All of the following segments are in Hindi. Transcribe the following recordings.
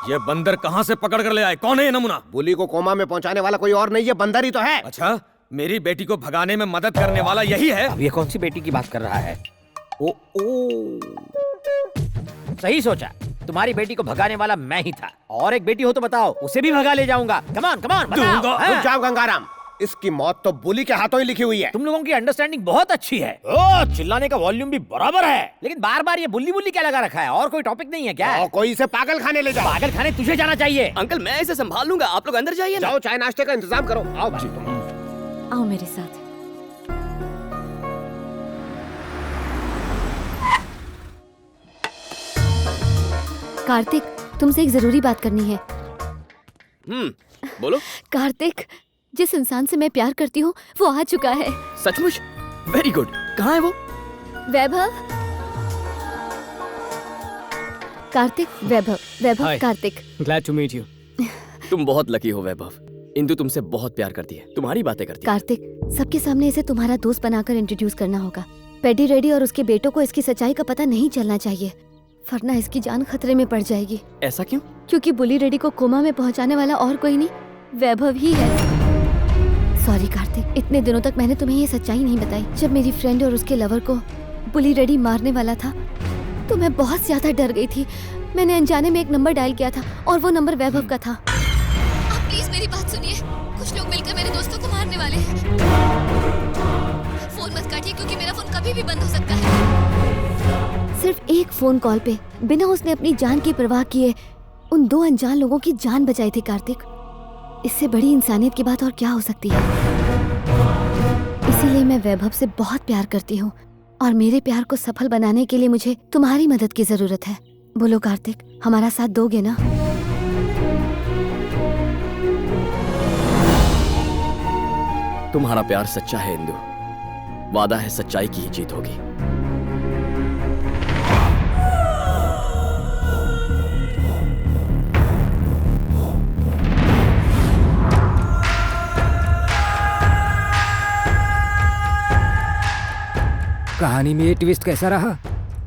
ये बंदर कहाँ से पकड़ कर ले आए? कौन है ये नमूना? बुली को कोमा में पहुंचाने वाला कोई और नहीं, ये बंदर ही तो है। अच्छा, मेरी बेटी को भगाने में मदद करने वाला यही है? अब ये कौन सी बेटी की बात कर रहा है? ओ सही सोचा, तुम्हारी बेटी को भगाने वाला मैं ही था। और एक बेटी हो तो बताओ, उसे भी भगा ले जाऊंगा। कमान कमान बताओ। रुक जाओ गंगाराम, इसकी मौत तो बुली के हाथों ही लिखी हुई है। तुम लोगों की अंडरस्टैंडिंग बहुत अच्छी है। ओ, चिल्लाने का वॉल्यूम भी बराबर है, लेकिन बार बार ये बुल्ली बुल्ली क्या लगा रखा है? और कोई टॉपिक नहीं है क्या? कोई इसे पागल खाने ले जाओ। पागल खाने तुझे जाना चाहिए। अंकल मैं इसे संभाल लूंगा, आप लोग अंदर जाइए ना। जाओ चाय नाश्ते का इंतजाम करो। आओ भाई तुम। आओ मेरे साथ। कार्तिक, तुमसे एक जरूरी बात करनी है। बोलो। कार्तिक, जिस इंसान से मैं प्यार करती हूँ वो आ चुका है। सचमुच? Very good. कहाँ है वो? वैभव। कार्तिक, वैभव Hi. Kartik. Glad to meet you. तुम बहुत लकी हो वैभव। इंदु तुमसे बहुत प्यार करती है, तुम्हारी बातें करती है। कार्तिक, सबके सामने इसे तुम्हारा दोस्त बनाकर इंट्रोड्यूस करना होगा। पेडी रेडी और उसके बेटों को इसकी सच्चाई का पता नहीं चलना चाहिए, वरना इसकी जान खतरे में पड़ जाएगी। ऐसा क्यों? क्योंकि बुली रेडी को कोमा में पहुंचाने वाला और कोई नहीं, वैभव ही है। सॉरी कार्तिक, इतने दिनों तक मैंने तुम्हें ये सच्चाई नहीं बताई। जब मेरी फ्रेंड और उसके लवर को बुली रेडी मारने वाला था तो मैं बहुत ज्यादा डर गई थी। मैंने अनजाने में एक नंबर डायल किया था और वो नंबर वैभव का था। आप प्लीज मेरी बात सुनिए, कुछ लोग मिलकर मेरे दोस्तों को मारने वाले हैं। फोन मत काटिए क्योंकि मेरा फोन कभी भी बंद हो सकता है। सिर्फ एक फोन कॉल पे बिना उसने अपनी जान की परवाह किए उन दो अनजान लोगों की जान बचाई थी। कार्तिक, इससे बड़ी इंसानियत की बात और क्या हो सकती है? इसीलिए मैं वैभव से बहुत प्यार करती हूँ और मेरे प्यार को सफल बनाने के लिए मुझे तुम्हारी मदद की जरूरत है। बोलो कार्तिक, हमारा साथ दोगे ना? तुम्हारा प्यार सच्चा है इंदु, वादा है सच्चाई की ही जीत होगी। कहानी में ये ट्विस्ट कैसा रहा?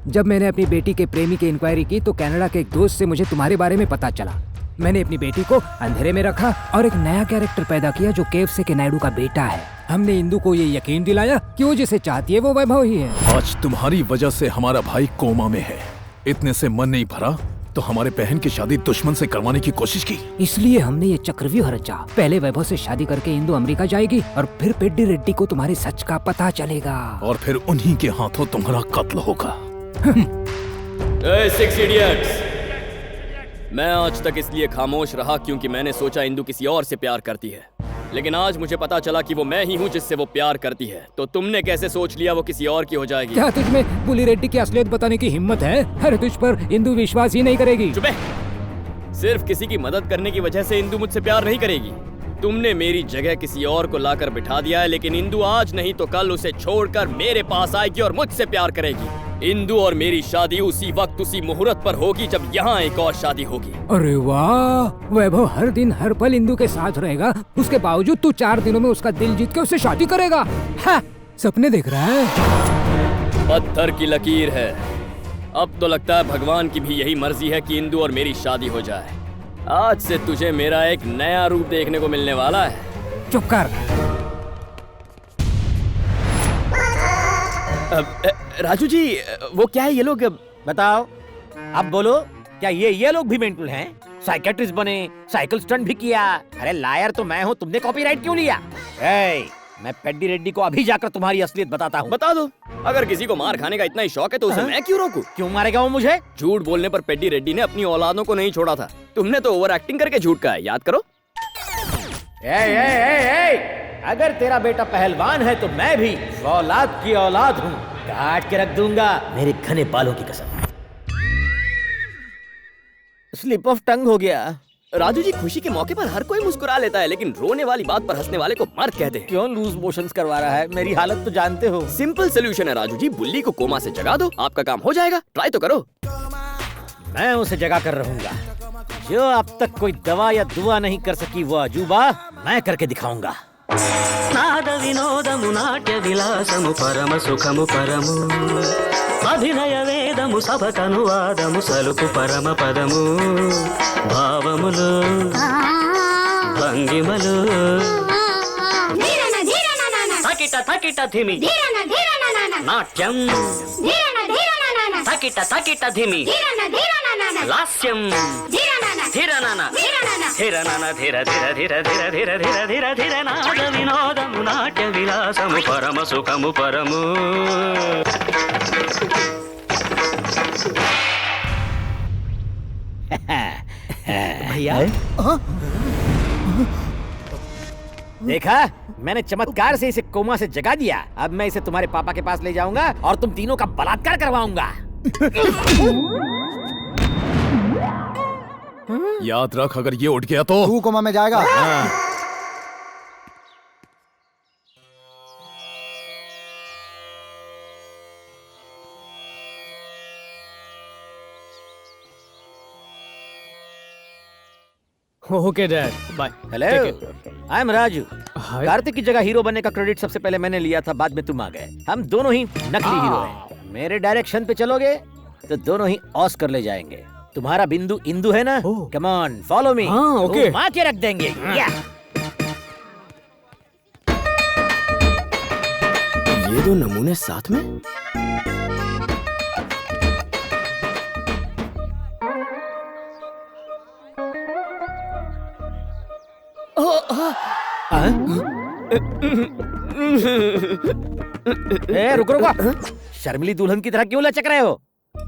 जब मैंने अपनी बेटी के प्रेमी की इंक्वायरी की तो कनाडा के एक दोस्त से मुझे तुम्हारे बारे में पता चला। मैंने अपनी बेटी को अंधेरे में रखा और एक नया कैरेक्टर पैदा किया जो केएफसी के नायडू का बेटा है। हमने इंदु को ये यकीन दिलाया कि वो जिसे चाहती है वो वैभव ही है। आज तुम्हारी वजह से हमारा भाई कोमा में है। इतने से मन नहीं भरा तो हमारे बहन की शादी दुश्मन से करवाने की कोशिश की। इसलिए हमने ये चक्रव्यूह रचा। पहले वैभव से शादी करके इंदु अमेरिका जाएगी और फिर पेड्डी रेड्डी को तुम्हारे सच का पता चलेगा और फिर उन्हीं के हाथों तुम्हारा कत्ल होगा। सिक्स इडियट्स, मैं आज तक इसलिए खामोश रहा क्योंकि मैंने सोचा इंदु किसी और से प्यार करती है, लेकिन आज मुझे पता चला कि वो मैं ही हूँ जिससे वो प्यार करती है। तो तुमने कैसे सोच लिया वो किसी और की हो जाएगी? क्या तुझमें बुली रेड्डी की असलियत बताने की हिम्मत है? अरे तुझ पर इंदु विश्वास ही नहीं करेगी। चुप है। सिर्फ किसी की मदद करने की वजह से इंदु मुझसे प्यार नहीं करेगी। तुमने मेरी जगह किसी और को लाकर बिठा दिया है, लेकिन इंदु आज नहीं तो कल उसे छोड़कर मेरे पास आएगी और मुझसे प्यार करेगी। इंदु और मेरी शादी उसी वक्त उसी मुहूर्त पर होगी जब यहाँ एक और शादी होगी। अरे वाह, वैभव हर दिन हर पल इंदु के साथ रहेगा, उसके बावजूद तू 4 दिनों में उसका दिल जीत के उससे शादी करेगा? हाँ, सपने देख रहा है। पत्थर की लकीर है। अब तो लगता है भगवान की भी यही मर्जी है कि इंदु और मेरी शादी हो जाए। आज से तुझे मेरा एक नया रूप देखने को मिलने वाला है। चुप कर। राजू जी, वो क्या है ये लोग? बताओ, अब बोलो, क्या ये लोग भी मेंटल हैं? साइकेट्रिस्ट बने, साइकिल स्टंट भी किया। अरे लायर तो मैं हूँ, तुमने कॉपीराइट क्यों लिया? मैं पेड्डी रेड्डी को अभी जाकर तुम्हारी असलियत बताता हूँ। बता दो। अगर किसी को मार खाने का इतना ही शौक है तो उसे मैं क्यों रोकूं? क्यों मारेगा वो मुझे? झूठ बोलने पर पेड्डी रेड्डी ने अपनी औलादों को नहीं छोड़ा था। तुमने तो ओवर एक्टिंग करके झूठ कहा है, याद करो। अगर तेरा बेटा पहलवान है तो मैं भी औलाद की औलाद हूँ, काट के रख दूंगा, मेरे घने बालों की कसम। स्लिप ऑफ टंग हो गया। राजू जी, खुशी के मौके पर हर कोई मुस्कुरा लेता है, लेकिन रोने वाली बात पर हंसने वाले को मर्द कहते हैं। क्यों लूज मोशंस करवा रहा है? मेरी हालत तो जानते हो। सिंपल सोल्यूशन है राजू जी, बुल्ली को कोमा से जगा दो, आपका काम हो जाएगा। ट्राई तो करो। मैं उसे जगा कर रहूंगा। जो अब तक कोई दवा या दुआ नहीं कर सकी वो अजूबा मैं करके दिखाऊंगा। నాద వినోదము నాట్య విలాసము పరమ సుఖము పరము అభినయ వేదము సభకనువాదము సలుపు పరమ పదము భావ थकिट धिमी नाट्यम थकिट धिमी लास्यम धिरनन धिरनन धिर धिर धिर धिर धिर धिर धिर धिर नाद विनोदము నాట్య విలాసము పరమ సుఖము పరము भैया देखा, मैंने चमत्कार से इसे कोमा से जगा दिया। अब मैं इसे तुम्हारे पापा के पास ले जाऊंगा और तुम तीनों का बलात्कार करवाऊंगा। याद रख, अगर ये उठ गया तो तू कोमा में जाएगा। Okay dad, bye. Hello, I am Raju. Kartik की जगह हीरो बनने का क्रेडिट सबसे पहले मैंने लिया था, बाद में तुम आ गए। हम दोनों ही नकली हीरो हैं। मेरे डायरेक्शन पे चलोगे तो दोनों ही ऑस्कर ले जाएंगे। तुम्हारा बिंदु इंदु है ना? Come on, follow me. Okay. मार के रख देंगे। या। ये दो नमूने साथ में? रुको रुको, शर्मिली दुल्हन की तरह क्यों लचक रहे हो?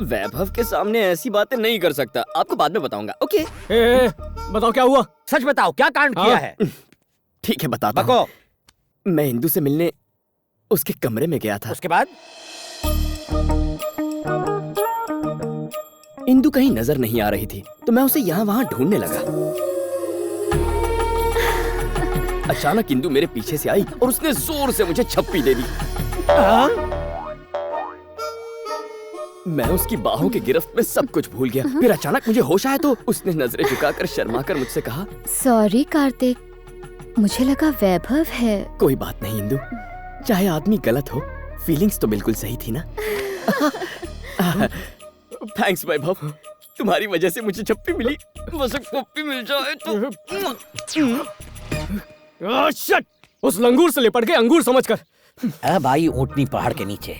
वैभव के सामने ऐसी बातें नहीं कर सकता, आपको बाद में बताऊंगा। ओके बताओ क्या हुआ? सच बताओ, क्या कांड किया है? ठीक है, बताता हूँ। मैं इंदु से मिलने उसके कमरे में गया था। उसके बाद इंदु कहीं नजर नहीं आ रही थी, तो मैं उसे यहाँ वहाँ ढूंढने लगा। अचानक इंदु मेरे पीछे से आई और उसने जोर से मुझे छप्पी दे दी। मैं उसकी बाहों की गिरफ्त में सब कुछ भूल गया। फिर अचानक मुझे होश आया तो उसने नजरें झुकाकर शर्माकर मुझसे कहा, सॉरी कार्तिक, मुझे लगा वैभव है। कोई बात नहीं इंदु, चाहे आदमी गलत हो, फीलिंग्स तो बिल्कुल सही थी ना। थैंक्स वैभव, तुम्हारी वजह से मुझे छप्पी मिली। बस एक पप्पी मिल जाए तो। शट! उस लंगूर से लिपट के अंगूर समझकर। अब आई ऊंटनी पहाड़ के नीचे।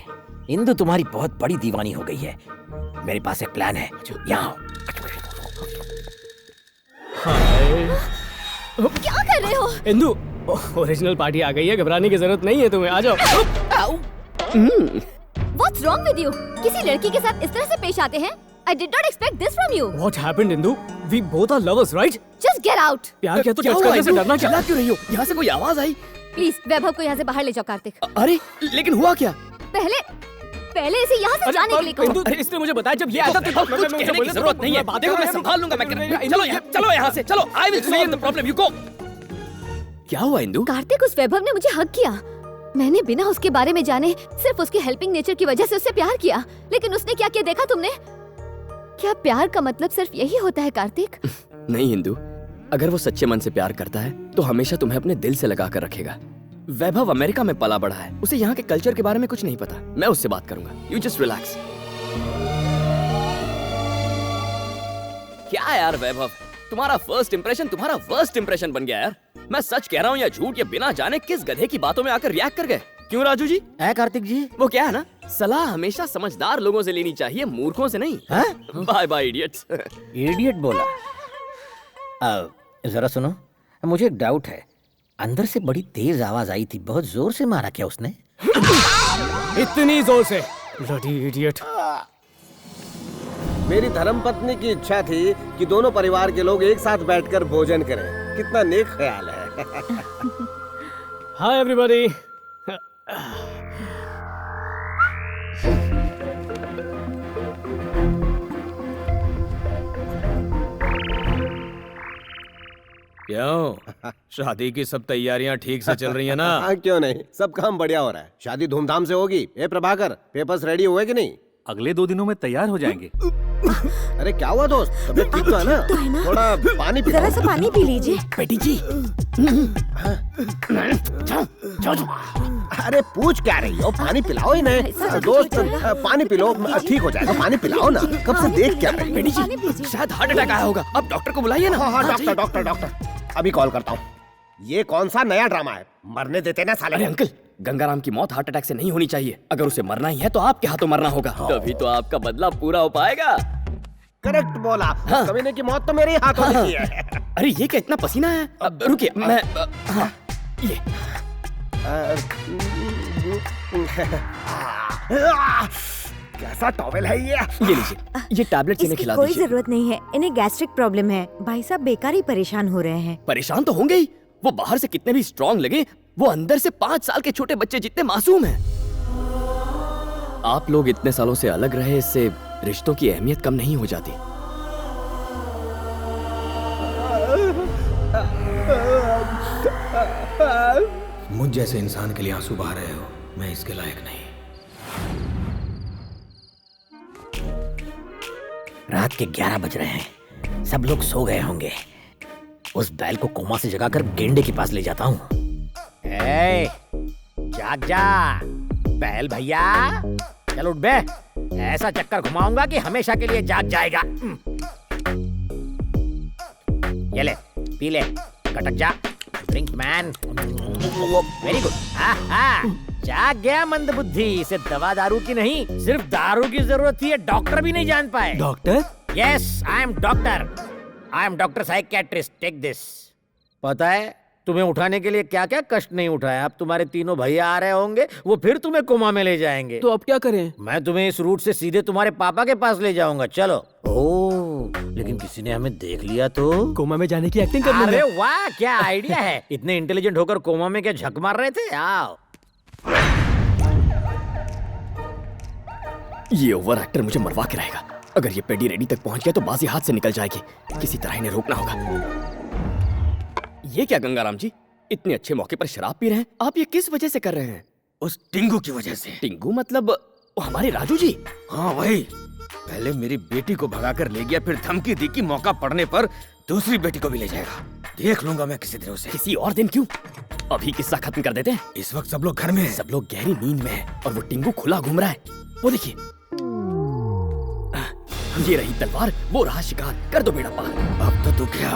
इंदु तुम्हारी बहुत बड़ी दीवानी हो गई है। मेरे पास एक प्लान है, यहाँ आओ। क्या कर रहे हो? इंदु, ओरिजिनल पार्टी आ गई है, घबराने की जरूरत नहीं है तुम्हें, आ जाओ। What's wrong with you? किसी लड़की के साथ इस तरह से पेश आते हैं? I did not expect this from you. What happened, Indu? We both are lovers, right? Just get out. प्यार किया तो क्या टच हुआ करने से इंदु? डरना क्या? चिल्ला क्यों रही हो? यहाँ से कोई आवाज आई। प्लीज वैभव को यहाँ से बाहर ले जाओ कार्तिक। अरे लेकिन हुआ क्या? पहले इसे यहाँ से जाने के लिए कहो। अरे इसने मुझे बताया जब ये आया था तो कुछ कहने की जरूरत नहीं है। देखो मैं संभाल लूंगा। चलो यहाँ से चलो। I will solve the problem. You go. क्या हुआ इंदु? कार्तिक, उस वैभव ने मुझे हक किया। मैंने बिना उसके बारे में जाने सिर्फ उसकी हेल्पिंग नेचर की वजह से उससे प्यार किया, लेकिन उसने क्या किया देखा तुमने? क्या प्यार का मतलब सिर्फ यही होता है कार्तिक? नहीं इंदु, अगर वो सच्चे मन से प्यार करता है तो हमेशा तुम्हें अपने दिल से लगा कर रखेगा। वैभव अमेरिका में पला बढ़ा है, उसे यहाँ के कल्चर के बारे में कुछ नहीं पता। मैं उससे बात करूंगा। You just relax. क्या यार वैभव, तुम्हारा फर्स्ट इंप्रेशन तुम्हारा वर्स्ट इंप्रेशन बन गया यार। मैं सच कह रहा हूँ या झूठ, ये बिना जाने किस गधे की बातों में आकर रिएक्ट कर गए। क्यों राजू जी? कार्तिक जी, वो क्या है ना, सलाह हमेशा समझदार लोगों से लेनी चाहिए, मूर्खों से नहीं। Bye bye idiots. इडियट बोला? जरा सुनो, मुझे एक डाउट है। अंदर से बड़ी तेज आवाज आई थी, बहुत जोर से मारा क्या उसने? इतनी जोर से? Bloody idiot. मेरी धर्मपत्नी की इच्छा थी कि दोनों परिवार के लोग एक साथ बैठकर भोजन करें। कितना नेक ख्याल है। Hi everybody. क्यों, शादी की सब तैयारियां ठीक से चल रही है ना? हाँ, क्यों नहीं, सब काम बढ़िया हो रहा है। शादी धूमधाम से होगी। ए प्रभाकर, पेपर्स रेडी हुए कि नहीं? अगले 2 दिनों में तैयार हो जाएंगे। अरे क्या हुआ दोस्त, तबीयत ठीक तो है ना? थोड़ा पानी पी। जरा सा पानी पी लीजिए। बेटी जी। अरे पूछ क्या रही हो, पानी पिलाओ ही नहीं। दोस्त पानी पिलो, ठीक हो जाएगा। पानी पिलाओ ना, कब से देख क्या रही? बेटी जी, शायद हार्ट अटैक आया होगा, अब डॉक्टर को बुलाइए ना। हाँ डॉक्टर, अभी कॉल करता हूँ। ये कौन सा नया ड्रामा है? मरने देते ना साले। अरे अंकल, गंगाराम की मौत हार्ट अटैक से नहीं होनी चाहिए। अगर उसे मरना ही है तो आपके हाथों मरना होगा, तभी तो आपका बदला पूरा हो पाएगा। करेक्ट बोला। हाँ। कमीने की मौत तो मेरे ही हाथों में की है। अरे ये क्या इतना पसीना है? रुकिए मैं हाँ, ये कैसा टॉवेल है ये? लीजिए, ये टैबलेट इन्हें इसकी खिला कोई दीजिए। जरूरत नहीं है, इन्हें गैस्ट्रिक प्रॉब्लम है। भाई साहब बेकार ही परेशान हो रहे हैं। परेशान तो होंगे ही। वो बाहर से कितने भी स्ट्रांग लगे, वो अंदर से 5 साल के छोटे बच्चे जितने मासूम हैं। आप लोग इतने सालों से अलग रहे, इससे रिश्तों की अहमियत कम नहीं हो जाती। मुझ जैसे इंसान के लिए आंसू बहा रहे हो, मैं इसके लायक नहीं। रात के 11 बज रहे हैं, सब लोग सो गए होंगे। उस बैल को कोमा से जगाकर गेंडे के पास ले जाता हूँ। जाग जा बैल भैया, चल उठ बे। ऐसा चक्कर घुमाऊंगा कि हमेशा के लिए जाग जाएगा। ये ले, पी ले, कटक जा। Drink man. Very good. जाग गया मंदबुद्धि। इसे दवा दारू की नहीं, सिर्फ दारू की जरूरत थी, ये डॉक्टर भी नहीं जान पाए। Doctor? Yes, I am doctor. I am doctor psychiatrist. Take this. पता है तुम्हें उठाने के लिए क्या क्या कष्ट नहीं उठाया। अब तुम्हारे तीनों भैया आ रहे होंगे, वो फिर तुम्हें कोमा में ले जाएंगे। तो अब क्या करें? मैं तुम्हें इस रूट से सीधे तुम्हारे पापा के पास ले जाऊंगा। चलो। ओह, लेकिन किसी ने हमें देख लिया तो? कोमा में जाने की एक्टिंग कर अरे लूंगा। वाह, क्या आइडिया है। इतने इंटेलिजेंट होकर कोमा में क्या झक मार रहे थे? आओ। ये ओवर एक्टर मुझे मरवा के रहेगा। अगर ये पेडी रेडी तक पहुंच गया तो बाजी हाथ से निकल जाएगी। किसी तरह इन्हें रोकना होगा। ये क्या गंगाराम जी, इतने अच्छे मौके पर शराब पी रहे हैं? आप ये किस वजह से कर रहे हैं? उस टिंगू की वजह से। टिंगू मतलब वो हमारे राजू जी? हाँ वही। पहले मेरी बेटी को भगाकर ले गया, फिर धमकी दी कि मौका पड़ने पर दूसरी बेटी को भी ले जाएगा। देख लूंगा मैं किसी दिन उसे। किसी और दिन क्यों? अभी किस्सा खत्म कर देते हैं। इस वक्त सब लोग घर में हैं। सब लोग गहरी नींद में हैं और वो टिंगू खुला घूम रहा है। वो देखिए, ये रही तलवार, वो रहा शिकार। कर दो बेड़ा पार। अब तो तू क्या